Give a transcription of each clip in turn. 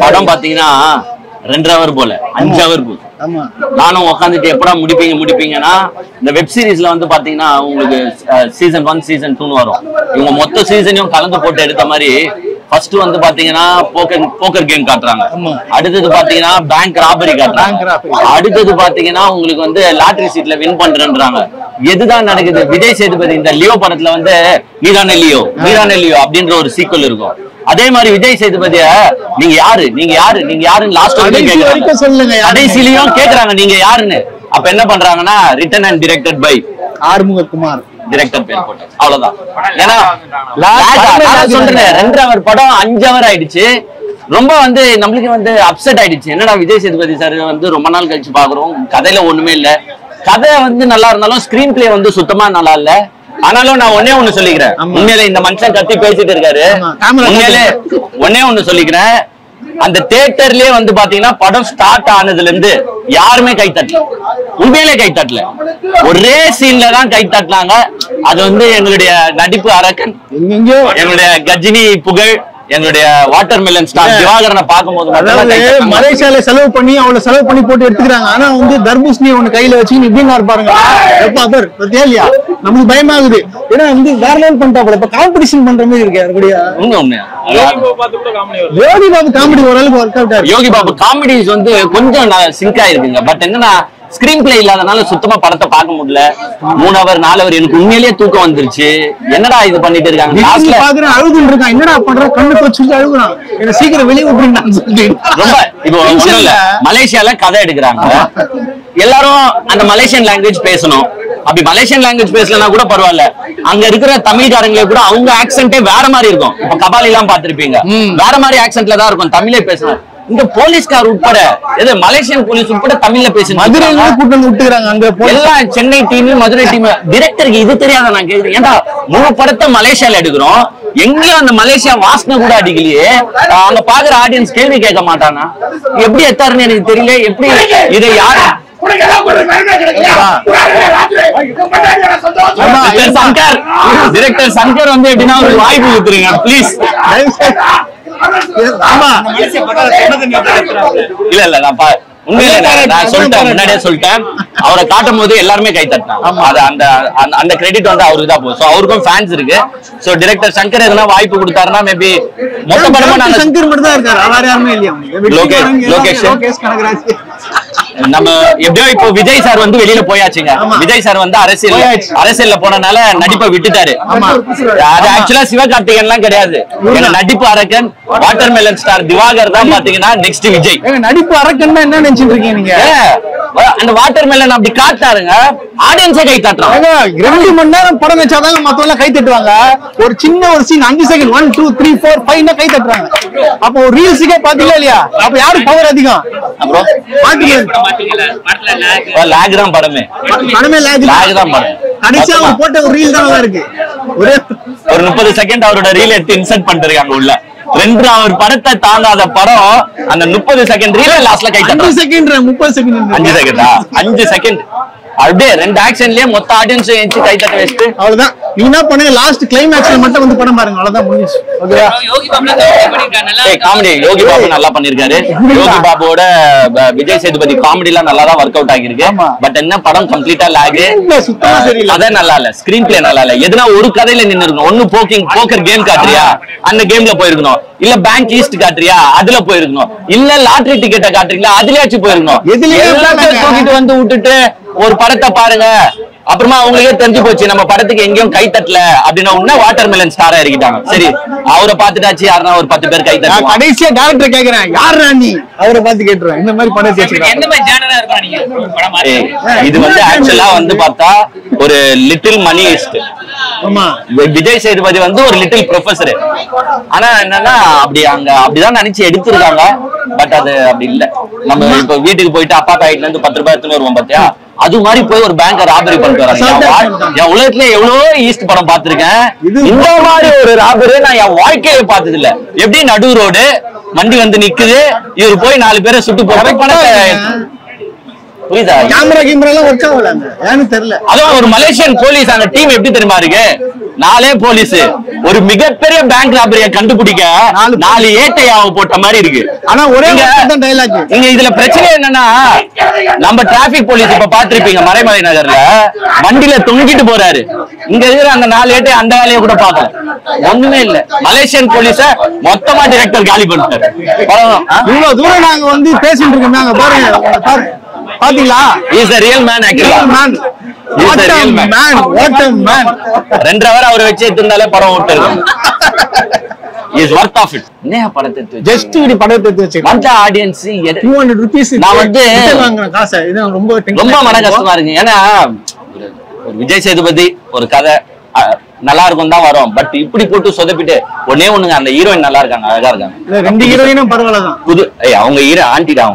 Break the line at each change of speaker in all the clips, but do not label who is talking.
படம் பாத்தீங்கன்னா 2 hour போல 5 hour போகுது. நானும் உட்காந்துட்டு எப்படா முடிப்பீங்கன்னா இந்த வெப் சீரிஸ்ல வந்து பாத்தீங்கன்னா உங்களுக்கு சீசன் 1 சீசன் 2 வரும். இவங்க மொத்த சீசனையும் கலந்து போட்டு எடுத்த மாதிரி ஃபர்ஸ்ட் வந்து பாத்தீங்கன்னா போக்கர் கேம் காட்டுறாங்க, அடுத்தது பாத்தீங்கன்னா பேங்க் ராபரி காட்டுறாங்க, அடுத்தது பாத்தீங்கன்னா உங்களுக்கு வந்து லாட்டரி சீட்ல வின் பண்றேன்றாங்க. எதுதான் நடக்குது? விஜய் சேதுபதி இந்த லியோ படத்துல வந்து நீதானே லியோ அப்படின்ற ஒரு சீக்வல் இருக்கும். அதே மாதிரி விஜய் சேதுபதிய நீங்க யாருன்னு லாஸ்ட் கடைசியிலயும் கேக்குறாங்க நீங்க யாருன்னு. அப்ப என்ன பண்றாங்கன்னா written and directed by
Arumugakumar
director பேர் போட்டு அவ்வளவுதான். ஏன்னா சொல்றேன் 2 hour படம் 5 hour ஆயிடுச்சு. ரொம்ப வந்து நம்மளுக்கு வந்து அப்செட் ஆயிடுச்சு. என்னடா விஜய் சேதுபதி சார் வந்து ரொம்ப நாள் கழிச்சு பாக்குறோம், கதையில ஒண்ணுமே இல்ல. கதை வந்து நல்லா இருந்தாலும் ஸ்கிரீன் பிளே வந்து சுத்தமா நல்லா இல்ல. ஆனாலும் நான் ஒண்ணு சொல்லிக்கிறேன், உண்மையில இந்த மனுஷன் கத்தி பேசிட்டு இருக்காரு, உண்மையிலே ஒண்ணு சொல்லிக்கிறேன், அந்த தியேட்டர்லயே வந்து பாத்தீங்கன்னா படம் ஸ்டார்ட் ஆனதுல இருந்து யாருமே கை தட்டல, உண்மையிலே கை தட்டல. ஒரே சீன்ல தான் கை தட்டினாங்க. அது வந்து எங்களுடைய நடிப்பு அரக்கன், எங்களுடைய கஜினி புகழ், எங்களுடைய வாட்டர் மெலன் ஸ்டார் திவாகரனை பார்க்கும்போது
மலேசியால செலவு பண்ணி போட்டு எடுத்துக்கிறாங்க. ஆனா வந்து தர்பூசணி ஒண்ணு கையில வச்சு இப்படின்னு பாருங்க, இல்லையா நமக்கு பயமாகுது. ஏன்னா வந்து வேற லெவல் பண்ணிட்டாப்ல, இப்ப காம்படிஷன் பண்ற மாதிரி இருக்கு. யோகி பாபு காமெடி ஓரளவுக்கு ஒர்க் அவுட் ஆயிருக்கு.
யோகி பாபு காமெடிஸ் வந்து கொஞ்சம் சிங்க் ஆயிருக்குங்க. பட் என்னன்னா ஸ்கிரீன் பிளே இல்லாதனால சுத்தமா படத்தை பார்க்க முடியல. 3 hour 4 hour எனக்கு உண்மையிலேயே தூக்கம் வந்துருச்சு. என்னடா இது பண்ணிட்டு இருக்காங்க,
அழுதுன்னு இருக்கான், என்னடா பண்ற கண்ணு வச்சுட்டு அழுகுறான், என்ன சீக்கிரம் வெளியே விட்டுருங்க.
ரொம்ப இப்போ ஒண்ணும் இல்ல, மலேசியால கதை எடுக்கிறாங்க, எல்லாரும் அந்த மலேசியன் லாங்குவேஜ் பேசணும். அப்படி மலேசியன் லாங்குவேஜ் பேசலன்னா கூட பரவாயில்ல, அங்க இருக்கிற தமிழ்காரங்களே கூட அவங்க ஆக்சென்டே வேற மாதிரி இருக்கும். இப்ப கபாலி எல்லாம் பாத்திருப்பீங்க, வேற மாதிரி ஆக்சென்ட்ல தான் இருக்கும், தமிழே பேசணும். இந்த போலீஸ்கார் உட்பட மலேசியன் போலீஸ் உட்பட தமிழ்ல பேசணும்.
மதுரையில கூட்டம் விட்டுறாங்க, அங்க
எல்லாம் சென்னை டீம் மதுரை டீம். டிரெக்டருக்கு இது தெரியாத நான் கேக்குறேன், ஏன்டா 3 படத்தை மலேசியால எடுக்கிறோம், எங்கேயும் அந்த மலேசியா வாசனை கூட அடிக்கலையே, அங்க பாக்குற ஆடியன்ஸ் கேள்வி கேட்க மாட்டானா? எப்படி எத்தாருன்னு எனக்கு தெரியல. எப்படி இதை யாரு டைரக்டர் சங்கர் வந்து எப்படின்னா ஒரு வாய்ப்பு கொடுத்துருங்க ப்ளீஸ். இல்ல நான் முன்னாடியே சொல்லிட்டேன், அவரை காட்டும் போது எல்லாருமே கை தட்டினாங்க. அந்த கிரெடிட் வந்து அவருக்கு தான் போகும். அவருக்கும் ஃபேன்ஸ் இருக்கு. சோ டைரக்டர் சங்கர் எதனா வாய்ப்பு கொடுத்தாருன்னா மேபி மொத்த படமும் நாங்க சங்கர் மட்டும் தான் இருக்காரு, வேற யாருமே இல்லையா? லோகேஷ் கனகராஜ் நம்ம எப்படியோ இப்போ விஜய் சார் வந்து வெளியில போயாச்சுங்க. விஜய் சார் வந்து அரசியல்ல போனனால நடிப்பை விட்டுட்டாரு. அது ஆக்சுவலா சிவகார்த்திகேயன் எல்லாம் கிடையாது, நடிப்பு அரக்கன் வாட்டர் மெலன் ஸ்டார் திவாகர் தான் பாத்தீங்கன்னா நெக்ஸ்ட் விஜய்.
நடிப்பு அரக்கன் என்ன நினைச்சிட்டு இருக்கீங்க நீங்க?
அந்த வாட்டர் மெலன் அப்படி காட்டாருங்க, ஆடியன்ஸே கை தட்டுறாங்க.
2 மணி நேரம் படம் வச்சாதாங்க மத்தவங்க கை தட்டுவாங்க. ஒரு சின்ன ஒரு சீன் 5 செகண்ட் 1 2 3 4 5 கை தட்டுறாங்க. அப்ப ஒரு ரீல்ஸுக்கே பாத்தீங்களா இல்லையா? அப்ப யாரு பவர் அதிகம்? அப்புறம்
லாக் தான் படமே லாக் தான் படம்.
கடைசியா அவர் போட்ட ஒரு ரீல் தான் இருக்கு, ஒரு
30 செகண்ட் அவரோட ரீல் எடுத்து இன்சர்ட் பண்ணிருக்காங்க உள்ள. 2 hour படத்தை தாண்டாத படம் அந்த 30 செகண்ட் ரீல் லாஸ்ட்ல கை தட்டுறாங்க.
5 செகண்ட் 30 செகண்ட்
5 செகண்டா 5 செகண்ட் அப்படியே 2 ஆக்ஷன்லயே மொத்த ஆடியன்ஸ் ஏஞ்சி கை தட்ட வச்சிட்டு
அவ்வளவுதான். நீங்க என்ன பண்ணுங்க, லாஸ்ட் கிளைமாக்ஸ்ல மட்டும் வந்து படம் பாருங்க, அவ்வளவுதான் முடிஞ்சுச்சு. ஓகேவா?
காமெடி யோகி பாபு நல்லா பண்ணிருக்காரு. யோகி பாபுவோட விஜய் சேதுபதி காமெடி எல்லாம் நல்லா தான் ஒர்க் அவுட் ஆகிருக்கு. பட் என்ன படம் கம்ப்ளீட்டா லாக்,
சுத்தமா சரியில்லை.
அதே நல்லா இல்ல, ஸ்கிரீன் பிளே நல்லா இல்ல. எதுனா ஒரு கதையில நின்னு இருக்கணும். ஒன்னு போக்கர் கேம் காட்டுறியா, அந்த கேம்ல போயிருக்கணும். இல்ல பேங்க் ஈஸ்ட் காட்டுறியா, அதுல போயிருக்கணும். இல்ல லாட்டரி டிக்கெட்டை காட்டுறீங்களா, அதுலயாச்சும் போயிருக்கணும். எல்லாத்தையும் தூக்கிட்டு வந்து விட்டுட்டு ஒரு படத்தை பாருங்க, அப்புறமா அவங்களுக்கே தெரிஞ்சு போச்சு நம்ம படத்துக்கு எங்கேயும் கை தட்டல அப்படின்னா உடனே வாட்டர் மெலன் ஸ்டாரா இருக்கிட்டாங்க. சரி, அவரை பார்த்துட்டாச்சு, யாருன்னா ஒரு 10 பேர் கை தட்ட.
கடைசியா டைரக்டர் கேக்குறேன், யார் நீ அவரை பார்த்து கேட்டுருவேன். இந்த மாதிரி படம்
இது வந்து ஆக்சுவலா வந்து பார்த்தா ஒரு லிட்டில் மணி ஈஸ்ட். விஜய் சேதுபதி வந்து ஒரு லிட்டில் ப்ரொஃபசர். ஆனா என்னன்னா அப்படி அங்க அப்படிதான் நினைச்சு எடுத்திருக்காங்க. பட் அது அப்படி இல்ல. நம்ம இப்ப வீட்டுக்கு போயிட்டு அப்பா பாக்கெட்ல இருந்து 10 ரூபாய் எடுத்துன்னு வருவோம் பாத்தியா, அது மாதிரி போய் ஒரு பேங்க ராபரி பண்ணிட்டு வராங்க. என் உலகத்துல எவ்வளவோ ஈஸ்ட் படம் பாத்திருக்கேன், இந்த மாதிரி ஒரு ராபரி நான் என் வாழ்க்கையில பார்த்தது இல்ல. எப்படி நடு ரோடு வண்டி வந்து நிக்குது, இவர் போய் 4 பேரை சுட்டு போற பணத்தை புரியுதா?
கேமரா எல்லாம் ஒர்க் ஆகல, ஏன்னு தெரியல.
அதான் ஒரு மலேசியன் போலீஸ் அந்த டீம் எப்படி தெரியுமா இருக்கு, 4 போலீஸ் ஒரு மிகப்பெரிய பேங்க் ராபரியை கண்டுபிடிக்க 4 ஏட்டையாவை போட்ட மாதிரி இருக்கு.
ஆனா ஒரே டைலாக்
இங்க இதுல பிரச்சனை என்னன்னா, நம்ம டிராபிக் போலீஸ் இப்ப பாத்திருப்பீங்க மறைமலை நகர்ல வண்டியில தொங்கிட்டு போறாரு. இங்க இருக்கிற அந்த 4 ஏட்டை அந்த வேலையை கூட பாக்கல, ஒண்ணுமே இல்ல. மலேசியன் போலீஸ மொத்தமா டைரக்டர் காலி பண்ணிட்டாரு.
இவ்வளவு தூரம் நாங்க வந்து பேசிட்டு இருக்கோம். நாங்க பாருங்க பாத்தீங்களா,
is a real man actually.
What a man, what a man.
2 hour அவரை வச்சு எடுத்திருந்தாலே படம் ஓட்டுறது. is worth of it. என்ன படத்தை எடுத்து
ஜஸ்ட் இப்படி படத்தை எடுத்து வச்சிருக்கேன்.
அந்த ஆடியன்ஸ்
200 ரூபீஸ்
நான் வந்து
வாங்குற காசை இது
ரொம்ப மன கஷ்டமா இருக்கு. ஏன்னா ஒரு விஜய் சேதுபதி ஒரு கதை நல்லா இருக்கும் தான் வரும். பட் இப்படி போட்டு சொதப்பிட்டு ஒன்னே ஒண்ணுங்க, அந்த ஹீரோயின் நல்லா இருக்காங்க, அழகா இருக்காங்க. 2
ஹீரோயினும் பரவாயில்லதான்.
புது அவங்க ஹீரோ ஆண்டிடா,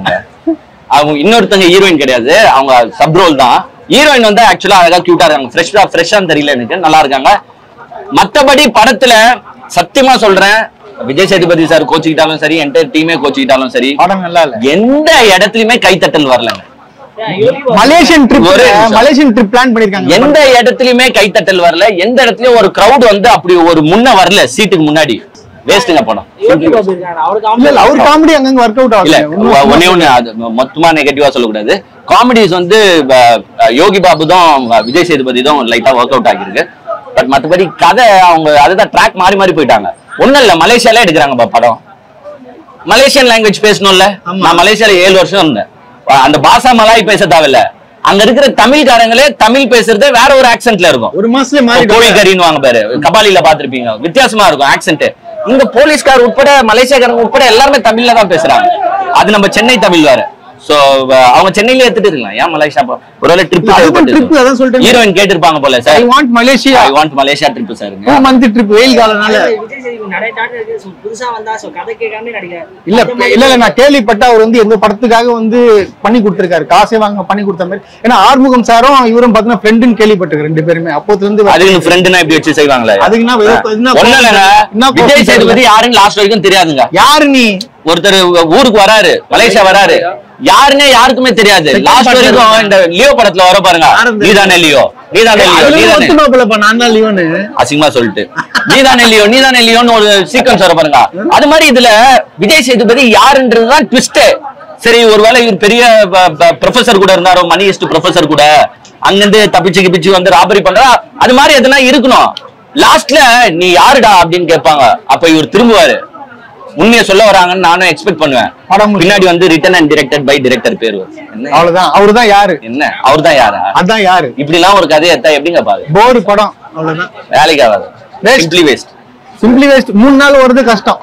அவங்க இன்னொருத்தங்க ஹீரோயின் கிடையாது, அவங்க சப் ரோல் தான். ஹீரோயின் வந்து ஆக்சுவலா அழகா கியூட்டா இருக்காங்க. ஃப்ரெஷ்ஷான்னு தெரியல எனக்கு, நல்லா இருக்காங்க. மத்தபடி படத்துல சத்தியமா சொல்றேன், விஜய் சேதுபதி சார் கோச்சிக்கிட்டாலும் சரி, என்டையர் டீமே கோச்சிக்கிட்டாலும் சரி,
படம் நல்லா இல்ல.
எந்த இடத்துலயுமே கைத்தட்டல் வரலங்க.
மலேசியன் ட்ரிப் பிளான் பண்ணிருக்காங்க,
எந்த இடத்துலயுமே கைத்தட்டல் வரல. எந்த இடத்துலயும் ஒரு கிரவுட் வந்து அப்படி ஒரு முன்ன வரல சீட்டுக்கு முன்னாடி. வேஸ்ட்ங்க படம்.
அவர் காமெடி அங்கங்க வொர்க் அவுட் ஆகல.
ஒண்ணே ஒண்ணு மொத்தமா நெகட்டிவா சொல்லக்கூடாது. காமெடிஸ் வந்து யோகி பாபு தான் விஜய் சேதுபதி தான் லைட்டா ஒர்க் அவுட் ஆகிருக்கு. பட் மத்தபடி கதை அவங்க அதுதான் ட்ராக் மாறி மாறி போயிட்டாங்க. ஒண்ணும் இல்ல, மலேசியால எடுக்கிறாங்க படம். மலேசியன் லாங்குவேஜ் பேசணும்ல. நான் மலேசியால 7 வருஷம் இருந்தேன். அந்த பாஷா மலாய் பேச தேவையில்ல. அங்க இருக்கிற தமிழ்காரங்களே தமிழ் பேசுறது வேற ஒரு ஆக்சென்ட்ல இருக்கும்.
ஒரு மாசத்துல மாறி
கோழிக்கறின்னு வாங்க பாரு, கபாலில பாத்திருப்பீங்க, வித்தியாசமா இருக்கும் ஆக்சென்ட். இங்க போலீஸ்கார் உட்பட மலேசியாக்காரங்க உட்பட எல்லாருமே தமிழ்ல தான் பேசுறாங்க. அது நம்ம சென்னை தமிழ் வேற. சோ அவங்க சென்னையில எடுத்துட்டு இருக்கலாம். ஏன் மலேசியா ஒருவேளை ட்ரிப்
அதான் சொல்லிட்டு
ஹீரோயின் கேட்டிருப்பாங்க போல. Sir
I want Malaysia,
I want Malaysia trip sir.
2 month trip வெயில் காலனால. இல்ல நான் கேள்விப்பட்ட அவர் வந்து எந்த படத்துக்காக வந்து பண்ணி கொடுத்திருக்காரு, காசே வாங்க பண்ணி கொடுத்த மாதிரி. ஏன்னா ஆறுமுகம் சாரும் இவரும் பாத்தீங்கன்னா ஃப்ரெண்டுன்னு கேள்விப்பட்டிருக்கு 2 பேருமே. அப்போதுல இருந்து
அதுக்கு ஃப்ரெண்டுனா இப்படி வச்சு செய்வாங்களே. அதுக்கு விஜய் சேதுபதி யாருன்னு லாஸ்ட் வரைக்கும் தெரியாதுங்க.
யாரு நீ?
ஒருத்தர் ஊருக்கு வராரு, மலேசியா வராரு, யாருன்னே யாருக்குமே தெரியாது. லாஸ்ட் வரைக்கும் இந்த லியோ படத்துல வர பாருங்க, நீதானே லியோ, நீதானே லியோன்னு அசிங்கமா சொல்லிட்டு நீதானே லியோ, நீதானே லியோன்னு ஒரு சீக்வன்ஸ் வர பாருங்க. அது மாதிரி இதுல விஜய் சேதுபதி யாருன்றதுதான் ட்விஸ்ட். சரி, ஒருவேளை இவர் பெரிய ப்ரொஃபசர் கூட இருந்தாரோ, மணியஸ்ட் ப்ரொஃபசர் கூட அங்கிருந்து தப்பிச்சு கிப்பிச்சு வந்து ராபரி பண்றா, அது மாதிரி எதுனா இருக்கணும். லாஸ்ட்ல நீ யாருடா அப்படின்னு கேட்பாங்க. அப்ப இவர் திரும்புவாரு, உண்மையை சொல்ல வராங்கன்னு நானும் எக்ஸ்பெக்ட் பண்ணுவேன். பின்னாடி வந்து written and directed by director பேரு.
அவ்வளவுதான். அவர்தான் யாரு?
என்ன அவர்தான் யாரா? அதான் யாரு? இப்படி எல்லாம் ஒரு கதையை எடுத்தா எப்படிங்க பாரு,
போர் படம். அவ்வளவுதான்,
வேலைக்கு ஆகாது. Simply waste.
3 நாள் வருது கஷ்டம்.